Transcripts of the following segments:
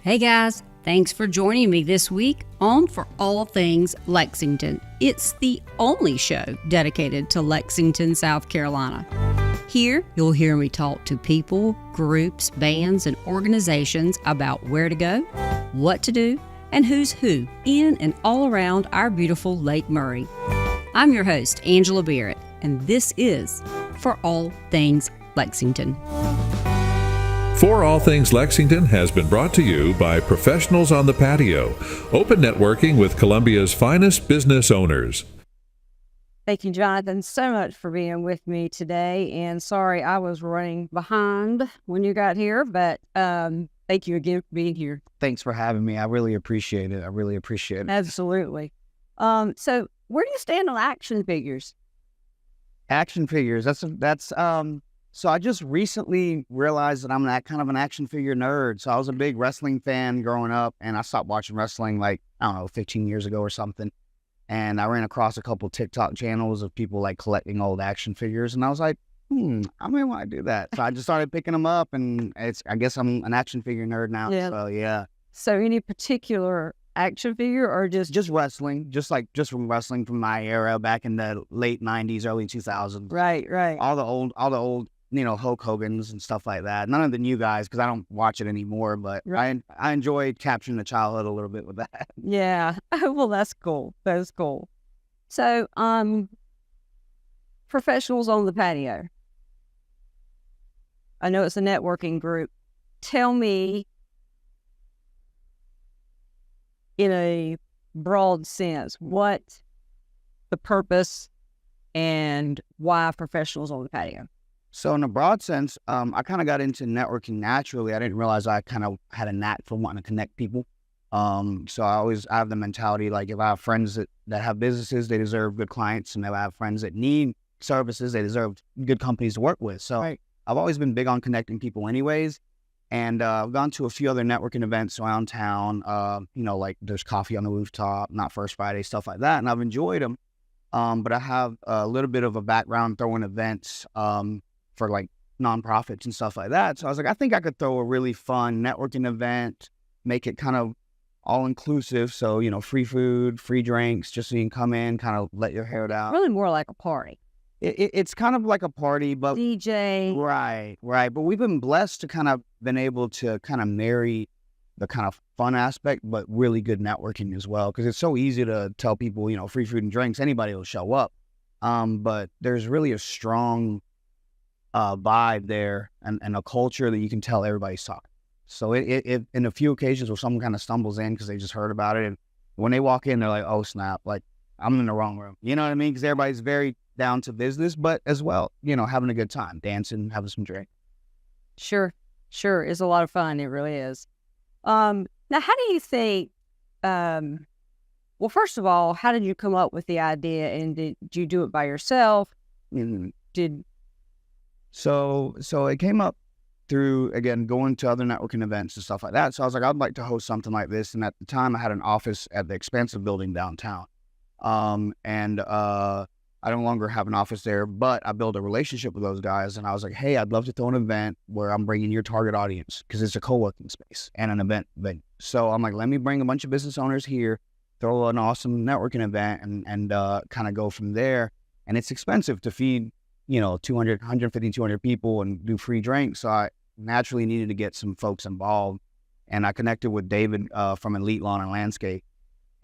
Hey guys, thanks for joining me this week on For All Things Lexington. It's the only show dedicated to Lexington, South Carolina. Here, you'll hear me talk to people, groups, bands, and organizations about where to go, what to do, and who's who in and all around our beautiful Lake Murray. I'm your host, Angela Barrett, and this is For All Things Lexington. For All Things Lexington has been brought to you by Professionals on the Patio, open networking with Columbia's finest business owners. Thank you, Johnathan, so much for being with me today. And sorry, I was running behind when you got here, but thank you again for being here. Thanks for having me. I really appreciate it. Absolutely. So where do you stand on action figures? Action figures. So I just recently realized that I'm kind of an action figure nerd. So I was a big wrestling fan growing up, and I stopped watching wrestling 15 years ago or something. And I ran across a couple TikTok channels of people collecting old action figures, and I was like, I may want to do that. So I just started picking them up, and I guess I'm an action figure nerd now. Yeah. So yeah. So any particular action figure or just wrestling, just from wrestling from my era back in the late 90s, early 2000s. Right. All the old, Hulk Hogan's and stuff like that. None of the new guys, because I don't watch it anymore, but right. I enjoyed capturing the childhood a little bit with that. Yeah. Well, that's cool. That's cool. So, Professionals on the Patio. I know it's a networking group. Tell me, in a broad sense, what the purpose and why Professionals on the Patio. So in a broad sense, I kind of got into networking naturally. I didn't realize I kind of had a knack for wanting to connect people. So I have the mentality, if I have friends that have businesses, they deserve good clients. And if I have friends that need services, they deserve good companies to work with. So right. I've always been big on connecting people anyways. And I've gone to a few other networking events around town, there's coffee on the rooftop, Not First Friday, stuff like that. And I've enjoyed them. But I have a little bit of a background throwing events for nonprofits and stuff like that. So I was like, I think I could throw a really fun networking event, make it kind of all inclusive. So, free food, free drinks, just so you can come in, kind of let your hair down. Really more like a party. It's kind of like a party, but DJ. Right. But we've been blessed to kind of been able to kind of marry the kind of fun aspect, but really good networking as well. Cause it's so easy to tell people, free food and drinks, anybody will show up. But there's really a strong vibe there and a culture that you can tell everybody's talking. So it in a few occasions where someone kind of stumbles in because they just heard about it, and when they walk in, they're like, oh snap, I'm in the wrong room. You know what I mean? Because everybody's very down to business, but as well, having a good time, dancing, having some drink. Sure. It's a lot of fun. It really is. Now, how do you think, well, first of all, how did you come up with the idea, and did you do it by yourself? So it came up through, again, going to other networking events and stuff like that. So I was like, I'd like to host something like this. And at the time I had an office at the expansive building downtown. And I no longer have an office there, but I built a relationship with those guys. And I was like, hey, I'd love to throw an event where I'm bringing your target audience, because it's a co-working space and an event venue. So I'm like, let me bring a bunch of business owners here, throw an awesome networking event and kind of go from there. And it's expensive to feed 200 people and do free drinks. So I naturally needed to get some folks involved. And I connected with David from Elite Lawn and Landscape.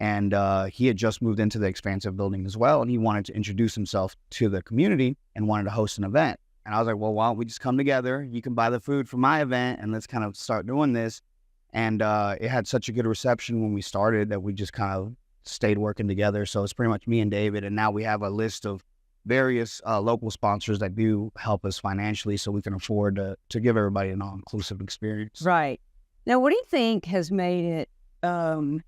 And he had just moved into the expansive building as well. And he wanted to introduce himself to the community and wanted to host an event. And I was like, well, why don't we just come together? You can buy the food for my event and let's kind of start doing this. And it had such a good reception when we started that we just kind of stayed working together. So it's pretty much me and David. And now we have a list of various local sponsors that do help us financially, so we can afford to give everybody an all-inclusive experience. Right. Now, what do you think has made it, because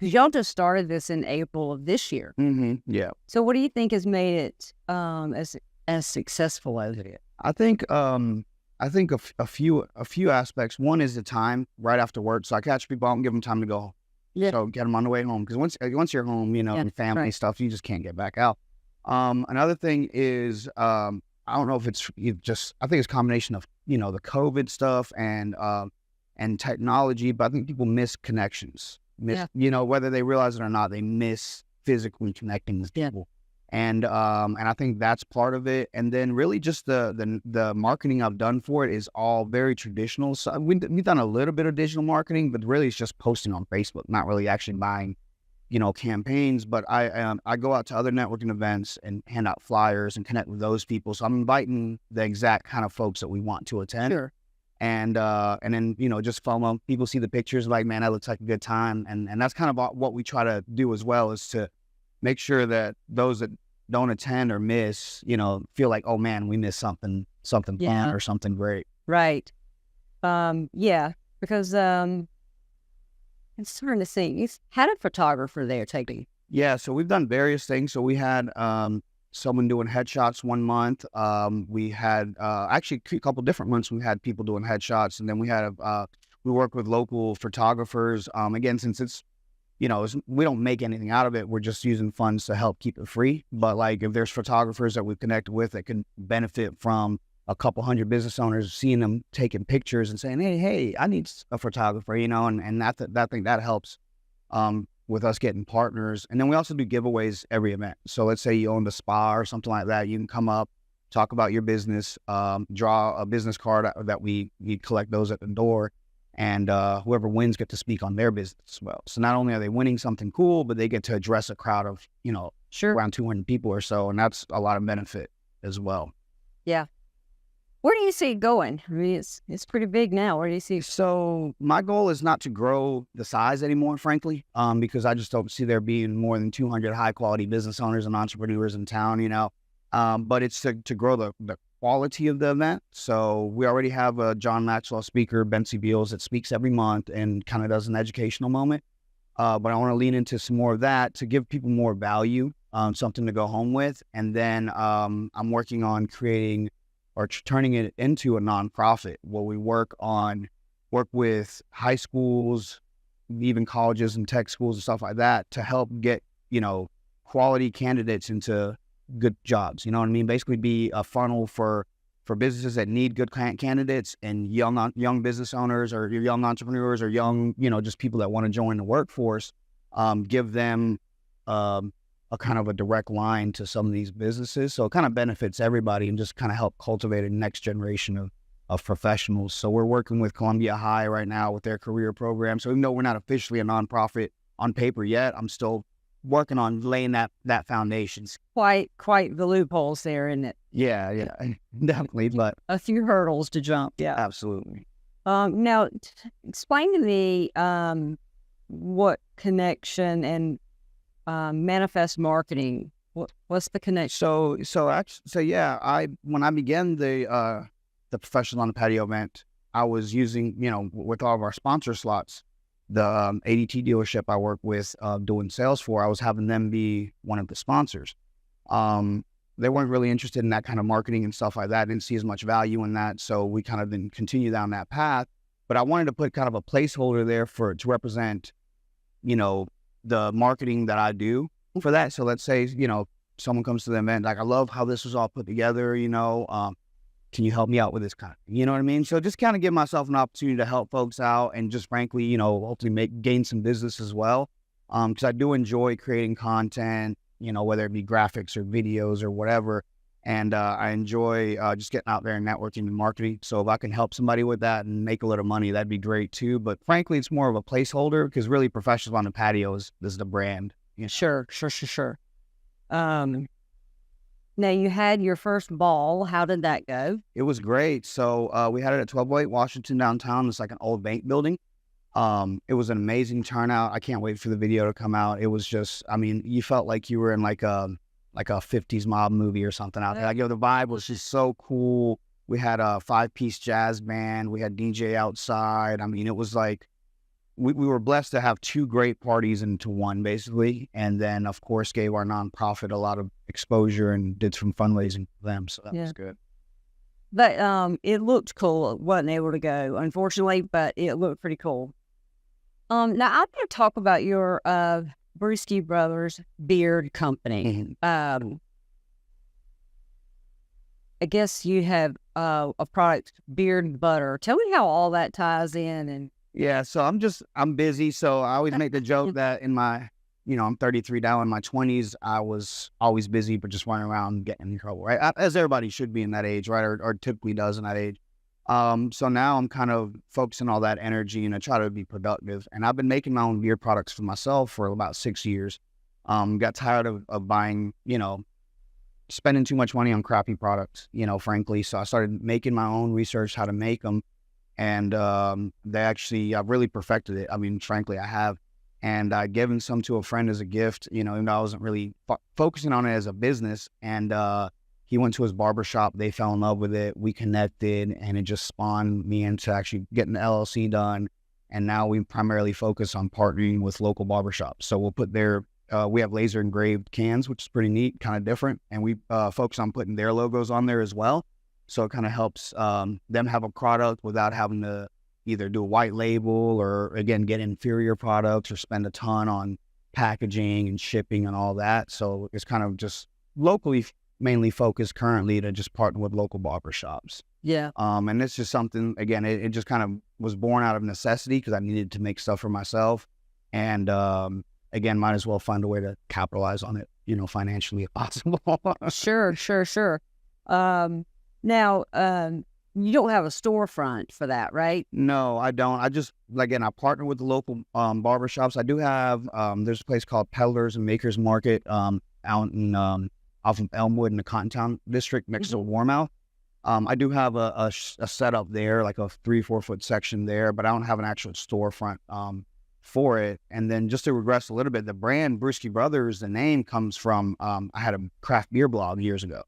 y'all just started this in April of this year. Mm-hmm. Yeah. So what do you think has made it as successful as it is? I think a few aspects. One is the time right after work. So I catch people out and give them time to go home. Yeah. So get them on the way home, because once you're home, and family stuff, you just can't get back out. Another thing is, I don't know if I think it's a combination of, the COVID stuff and and technology, but I think people miss connections. Whether they realize it or not, they miss physically connecting with people. And I think that's part of it. And then really just the marketing I've done for it is all very traditional. So we've done a little bit of digital marketing, but really it's just posting on Facebook, not really actually buying, campaigns. But I go out to other networking events and hand out flyers and connect with those people. So I'm inviting the exact kind of folks that we want to attend. Sure. And then, just follow people, see the pictures, like, man, that looks like a good time. And that's kind of what we try to do as well, is to make sure that those that don't attend or miss, feel like, oh man, we missed something fun or something great. Right. Because I'm starting to think you had a photographer there taking. Yeah, so we've done various things. So we had someone doing headshots one month. We had actually a couple different months we had people doing headshots, and then we had we work with local photographers. Again, since it's we don't make anything out of it, we're just using funds to help keep it free. But like, if there's photographers that we've connected with that can benefit from a couple hundred business owners seeing them taking pictures and saying, hey, I need a photographer, and that thing that helps with us getting partners. And then we also do giveaways every event. So let's say you own a spa or something like that, you can come up, talk about your business, draw a business card that we collect those at the door. And whoever wins get to speak on their business as well. So not only are they winning something cool, but they get to address a crowd of, around 200 people or so. And that's a lot of benefit as well. Yeah. Where do you see it going? I mean, it's pretty big now. Where do you see it? So my goal is not to grow the size anymore, frankly, because I just don't see there being more than 200 high quality business owners and entrepreneurs in town, but it's to grow the quality of the event. So we already have a John Maxwell speaker, Bency Beals, that speaks every month and kind of does an educational moment. But I want to lean into some more of that to give people more value, something to go home with. And then I'm working on creating or turning it into a nonprofit where we work with high schools, even colleges and tech schools and stuff like that to help get, quality candidates into good jobs. You know what I mean? Basically be a funnel for businesses that need good candidates, and young business owners or young entrepreneurs or young, just people that want to join the workforce, give them a kind of a direct line to some of these businesses. So it kind of benefits everybody and just kind of help cultivate a next generation of professionals. So we're working with Columbia High right now with their career program. So even though we're not officially a nonprofit on paper yet, I'm still working on laying that foundation. Quite the loopholes there, isn't it? Yeah, definitely. But a few hurdles to jump. Yeah, absolutely. Now, explain to me what connection and manifest marketing. What's the connection? So yeah, when I began the Professionals on the Patio event, I was using, with all of our sponsor slots, the ADT dealership I work with doing sales for, I was having them be one of the sponsors. They weren't really interested in that kind of marketing and stuff like that. I didn't see as much value in that. So we kind of didn't continue down that path. But I wanted to put kind of a placeholder there to represent, the marketing that I do for that. So let's say, someone comes to the event, like, I love how this was all put together, can you help me out with this kind of, you know what I mean? So just kind of give myself an opportunity to help folks out and just frankly, hopefully gain some business as well. Because I do enjoy creating content, whether it be graphics or videos or whatever. And I enjoy just getting out there and networking and marketing. So if I can help somebody with that and make a little money, that'd be great too. But frankly, it's more of a placeholder because really Professionals on the Patio is the brand. Sure. Now, you had your first ball. How did that go? It was great. So we had it at 1208 Washington downtown. It's like an old bank building. It was an amazing turnout. I can't wait for the video to come out. It was just, you felt like you were in like a 50s mob movie or something out there. Like, the vibe was just so cool. We had a 5-piece jazz band. We had DJ outside. It was like, we were blessed to have two great parties into one, basically. And then, of course, gave our nonprofit a lot of exposure and did some fundraising for them. So that was good. But it looked cool. It wasn't able to go, unfortunately, but it looked pretty cool. Now, I'm going to talk about your Brewski Brothers Beard Company. Mm-hmm. I guess you have a product, beard butter. Tell me how all that ties in. And Yeah, so I'm busy. So I always make the joke that in my, I'm 33 now. In my 20s, I was always busy, but just running around getting in trouble, right? As everybody should be in that age, right? Or typically does in that age. So now I'm kind of focusing all that energy and I try to be productive. And I've been making my own beer products for myself for about 6 years. Got tired of buying, spending too much money on crappy products, frankly. So I started making my own research how to make them. And I've really perfected it. I mean, frankly, I have. And I'd given some to a friend as a gift, even though I wasn't really focusing on it as a business. And he went to his barber shop. They fell in love with it. We connected, and it just spawned me into actually getting the LLC done. And now we primarily focus on partnering with local barbershops. So we'll put we have laser engraved cans, which is pretty neat, kind of different. And we focus on putting their logos on there as well. So it kind of helps them have a product without having to either do a white label or, again, get inferior products or spend a ton on packaging and shipping and all that. So it's kind of just locally mainly focused currently to just partner with local barbershops. yeah, And it's just something, again, it just kind of was born out of necessity because I needed to make stuff for myself. And again, might as well find a way to capitalize on it, financially if possible. sure. Now, you don't have a storefront for that, right? No, I don't. I partner with the local barbershops. I do have, there's a place called Peddlers and Makers Market out in off of Elmwood in the Cottontown district next to Warmouth. I do have a setup there, like a 3-4 foot section there, but I don't have an actual storefront for it. And then just to regress a little bit, the brand Brewski Brothers, the name comes from, I had a craft beer blog years ago.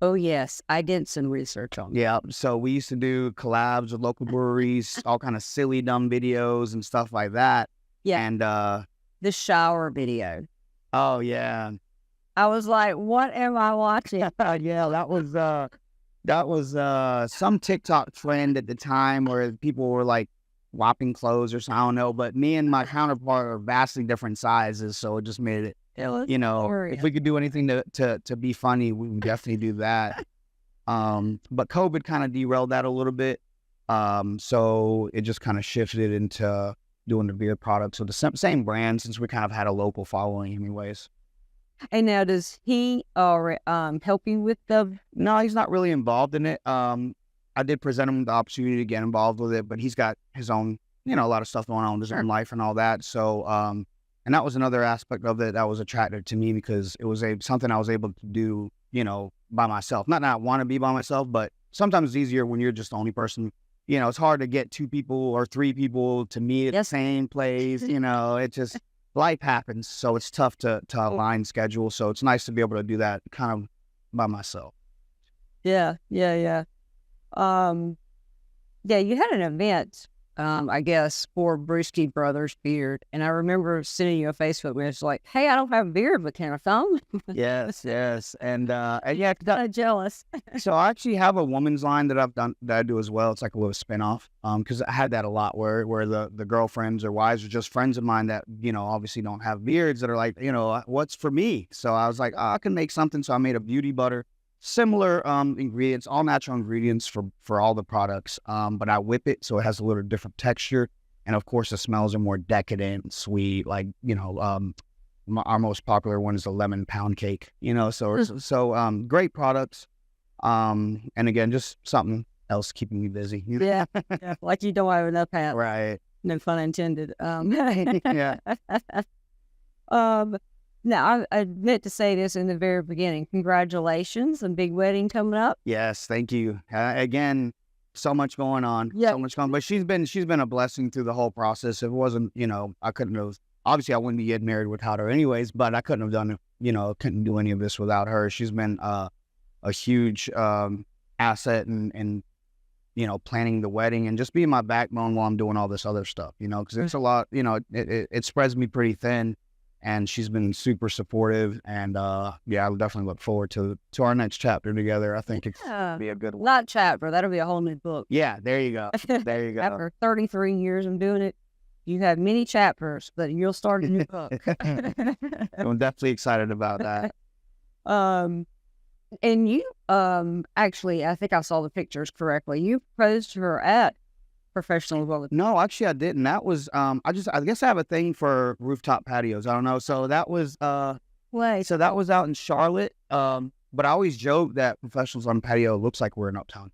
Oh, yes. I did some research on that. Yeah, so we used to do collabs with local breweries, all kind of silly, dumb videos and stuff like that. Yeah. And The shower video. oh yeah, I was like, what am I watching? yeah, that was some TikTok trend at the time where people were like whopping clothes or something. I don't know, but me and my counterpart are vastly different sizes, so it just made it. If we could do anything to be funny, we would definitely do that. But COVID kind of derailed that a little bit. So it just kind of shifted into doing the beer products with the same brand, since we kind of had a local following anyways. And now, does he help you with the? No, he's not really involved in it. I did present him the opportunity to get involved with it, but he's got his own, a lot of stuff going on in his own life and all that. So, and that was another aspect of it that was attractive to me because it was something I was able to do, by myself. Not that I want to be by myself, but sometimes it's easier when you're just the only person. It's hard to get 2 people or 3 people to meet at the same place. It just, life happens. So it's tough to align schedule. So it's nice to be able to do that kind of by myself. Yeah. Yeah, you had an event, I guess, for Brewski Brothers Beard. And I remember sending you a Facebook message like, hey, I don't have a beard, but can I come? Yes. And yeah, I'm jealous. so I actually have a woman's line that I do as well. It's like a little spinoff. Because I had that a lot where the girlfriends or wives are just friends of mine that, obviously don't have beards that are like, what's for me? So I was like, I can make something. So I made a beauty butter. Similar ingredients, all natural ingredients for all the products, but I whip it so it has a little different texture, and of course the smells are more decadent and sweet. Like our most popular one is the lemon pound cake. So great products, and again just something else keeping me busy. Yeah, like you don't have enough hats. Right. No pun intended. Yeah. Now, I meant to say this in the very beginning. Congratulations, a big wedding coming up. Yes, thank you. Again, so much going on. Yeah. So much going on. But she's been a blessing through the whole process. If it wasn't, I couldn't have, obviously I wouldn't be getting married without her anyways, but I couldn't have done it, couldn't do any of this without her. She's been a huge asset in planning the wedding and just being my backbone while I'm doing all this other stuff, because it's a lot, it spreads me pretty thin. And she's been super supportive, and yeah, I'll definitely look forward to our next chapter together. I think it's be a good one. Not chapter, that'll be a whole new book. Yeah, there you go. There you go. After 33 years of doing it, you have many chapters, but you'll start a new book. I'm definitely excited about that. And you, actually, I think I saw the pictures correctly. You proposed to her at Professional Development. No, actually, I didn't. That was I guess I have a thing for rooftop patios. I don't know. So that was Way. so that was out in Charlotte. But I always joke that Professionals on Patio looks like we're in Uptown.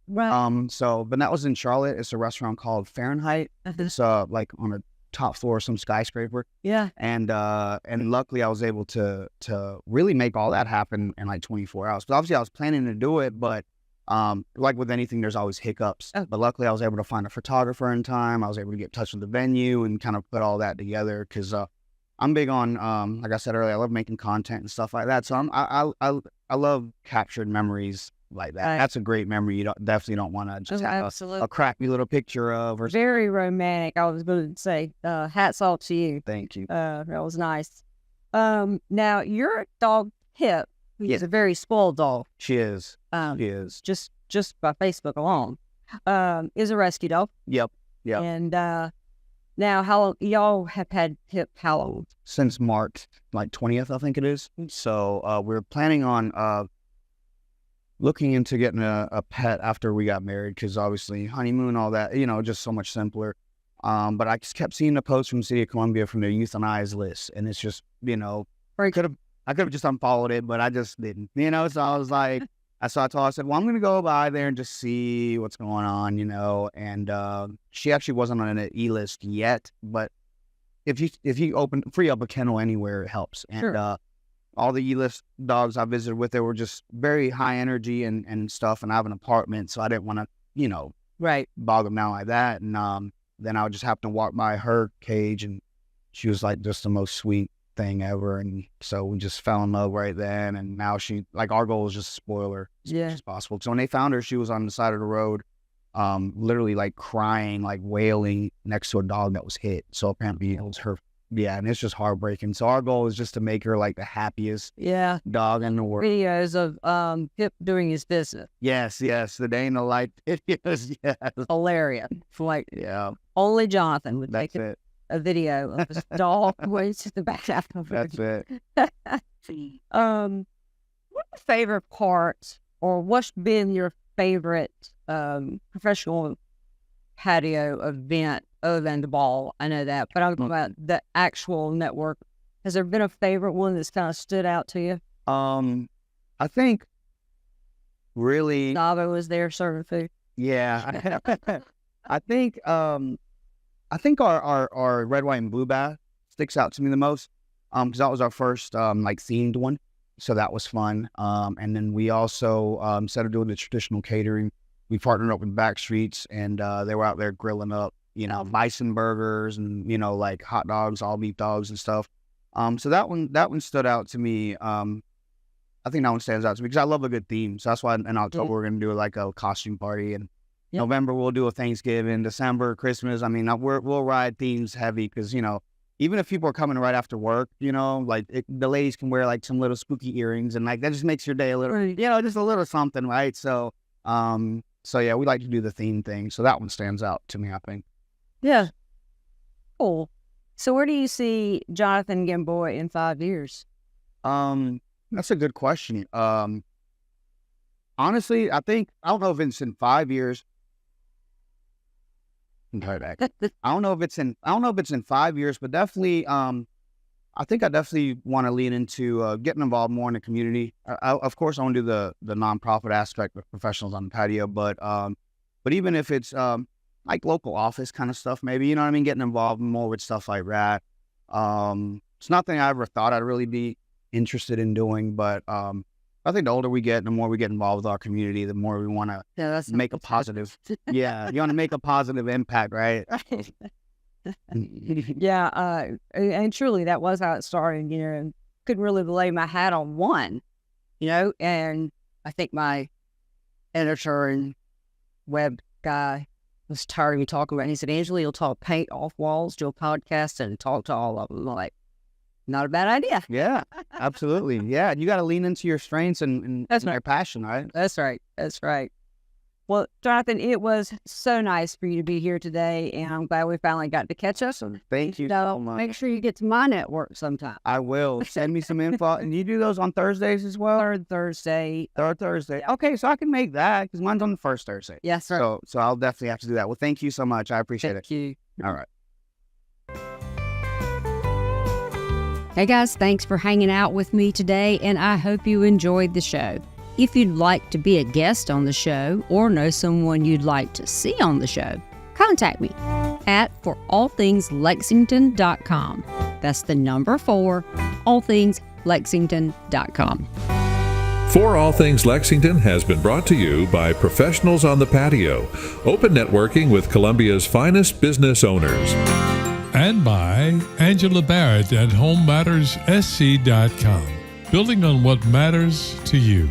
Right. But that was in Charlotte. It's a restaurant called Fahrenheit. It's like on a top floor of some skyscraper. Yeah. And luckily I was able to really make all that happen in like 24 hours. But obviously I was planning to do it, but like with anything, there's always hiccups. Oh. But luckily I was able to find a photographer in time. I was able to get in touch with the venue and kind of put all that together because I'm big on like I said earlier, I love making content and stuff like that. So I love captured memories like that. Right. That's a great memory. You definitely don't want to just have Absolutely. a crappy little picture of. Or Very romantic. I was going to say, hats off to you. Thank you. That was nice. Now your dog Pip, who's Yes. a very spoiled dog, She is. um, She is. just by Facebook alone, is a rescue dog. Yep. Yep. And now, how long y'all have had Pip? How long? Since March, like 20th, I think it is. So we're planning on looking into getting a pet after we got married because obviously honeymoon, all that, just so much simpler. But I just kept seeing the post from the city of Columbia from their euthanized list, and it's just, I could have just unfollowed it, but I just didn't, So I was like, I told her, I said, well, I'm gonna go by there and just see what's going on, And she actually wasn't on an E-list yet, but if you free up a kennel anywhere, it helps. And Sure. all the E-list dogs I visited with, they were just very high energy and stuff. And I have an apartment, so I didn't want to, Right. bog them down like that. And then I would just happen to walk by her cage, and she was like just the most sweet thing ever. And so we just fell in love right then. And now our goal is just to spoil her as Yeah. much as possible. So when they found her, she was on the side of the road, literally like crying, like wailing next to a dog that was hit. So apparently it was her. Yeah, and it's just heartbreaking. So our goal is just to make her like the happiest Yeah. dog in the world. Videos of Pip doing his business. Yes, the day in the life. It is, yes. Hilarious. Like Yeah, only Johnathan would that's take it. a video of his dog way to the back half of it. That's it. What's the favorite part, or what's been your favorite professional patio event other than the ball? I know that, but I'm talking about the actual network. Has there been a favorite one that's kind of stood out to you? I think really, Navo was there serving food. yeah. I think our red, white, and blue bath sticks out to me the most. Because that was our first like themed one, so that was fun. And then we also instead of doing the traditional catering, we partnered up with Backstreets, and they were out there grilling up, bison burgers and like hot dogs, all beef dogs and stuff. So that one stood out to me. I think that one stands out to me because I love a good theme. So that's why in October we're gonna do like a costume party, and November we'll do a Thanksgiving, December, Christmas. I mean, we'll ride themes heavy because even if people are coming right after work, the ladies can wear like some little spooky earrings, and like that just makes your day a little, Right. just a little something, right? So, yeah, we like to do the theme thing. So that one stands out to me, I think. Yeah. Cool. So where do you see Johnathan Gamboa in 5 years? That's a good question. Honestly, I don't know if it's in 5 years. I don't know if it's in 5 years, but definitely, I think I definitely want to lean into getting involved more in the community. Of course, I want to do the nonprofit aspect of Professionals on the Patio, but even if it's like local office kind of stuff, maybe, getting involved more with stuff like that. It's nothing I ever thought I'd really be interested in doing, but I think the older we get, the more we get involved with our community, the more we want to make a positive. Yeah, you want to make a positive impact, right? Yeah, and truly that was how it started, and couldn't really lay my hat on one, and I think my editor and web guy was tired of me talking about it. He said, Angela, you'll talk paint off walls, do a podcast, and talk to all of them. I'm like, not a bad idea. Yeah, absolutely. Yeah, you got to lean into your strengths and That's your passion, right? That's right. That's right. Well, Jonathan, it was so nice for you to be here today, and I'm glad we finally got to catch us. Thank you so much. Make sure you get to my network sometime. I will. Send me some info. And you do those on Thursdays as well? Third Thursday. Third Thursday. Okay, so I can make that because mine's on the first Thursday. Yes, sir. So I'll definitely have to do that. Well, thank you so much. I appreciate Thank it. you. All right. Hey guys, thanks for hanging out with me today, and I hope you enjoyed the show. If you'd like to be a guest on the show or know someone you'd like to see on the show, contact me at forallthingslexington.com. That's the number 4, allthingslexington.com. For All Things Lexington has been brought to you by Professionals on the Patio, open networking with Columbia's finest business owners. And by Angela Barrett at HomeMattersSC.com, building on what matters to you.